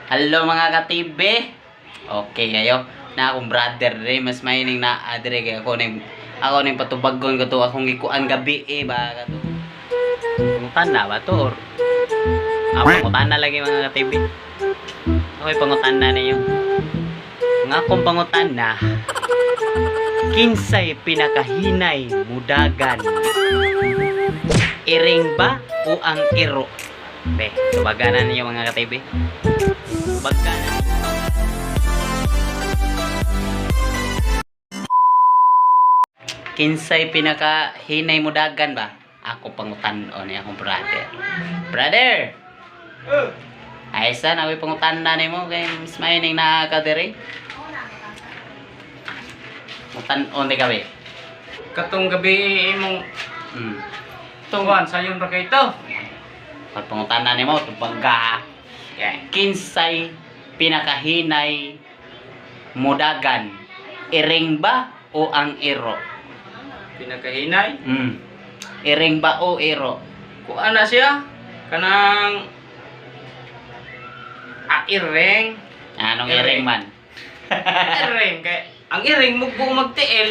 Hello mga katibe. Okay kayo. Na akong brother rin mas maining na adre kay ako ning patubagon ko to akong gikuan gabi ba kato. Pangutan na ba to or pangutan na lagi mga katibe. Okay, pangutan na ninyo. Nga akong pangutan na kinsay pinakahinay mudagan. Iring ba o ang iro? Be, subaganan ninyo mga katibe. Subaganan. Kinsay pinakahinay mudagan ba? Ako pangutan-on ni akong brother. Brother! Ay san awi pangutan na nimo kay mas maining na ka diri. Mutan-on di gabi. Katong gabi imong tuwan sa yung kay ito. Pangutan na nimo tupagga. Kinsay pinakahinay mudagan. Iring ba o ang iro? Pinakahinay. Iring ba o iro? Kung ana siya kanang iring. Anong iring man? Iring kay ang iring mugbo magtiil.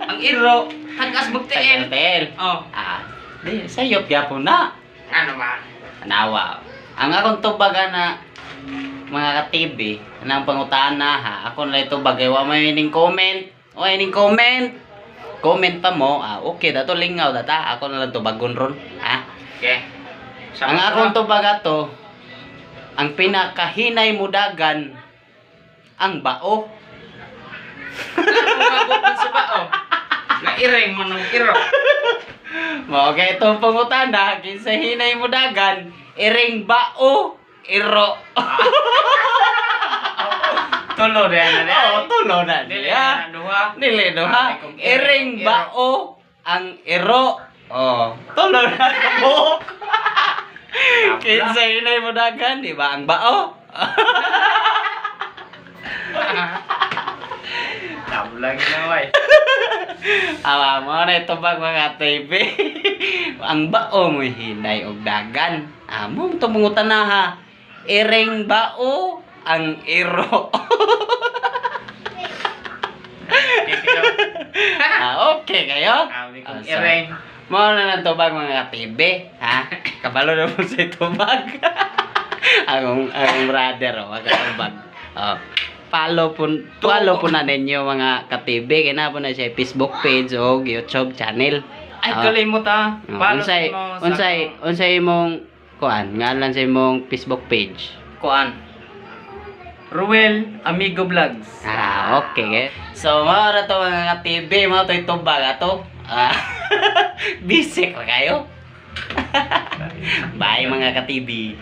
Ang iro tagas magtiil. Tel. Oh. Di sayop gyapon na. Ano man? Nawa. Ang akong tubaga na mga ka-TV, anang pangutahan na ha. Ako na ito bagay wa may ning comment. O ning comment. Comment pa mo. Okay dato lingaw data. Ako na lang tubagon ron. Okay. Ang akong tubaga to, ang pinakahinay mudagan ang bao. Umabot man sa bao. Na iring man ang iro. Mo okay itong pangutana, kinsa hinay mudagan, iring bao, iro. Tulo na na. Tulo na Dili niya. na duha. Dili no ha. Iring bao ang iro. Tulo na mo. Kinsa hinay mudagan, di ba ang bao? Tablang na way. Awa mo na ito bang mga TV. Ang bao mo hinay og dagan. Amo to mungutan na ha. Iring bao ang iro. Okay kayo? Iring. Mo na lang tubag mga TV, ha? Kabalo na mo sa tubag. Ang brother wag ka tubag. Follow po na ninyo mga ka-TV kaya po na siya Facebook page o YouTube channel. Ay kalimot Unsay imong kuan ngalan sa imong Facebook page? Kuan. Ruel Amigo Vlogs. Okay. So mao ra to mga ka-TV, mao to itubag ato. Bisik pa kayo. Bye mga ka-TV.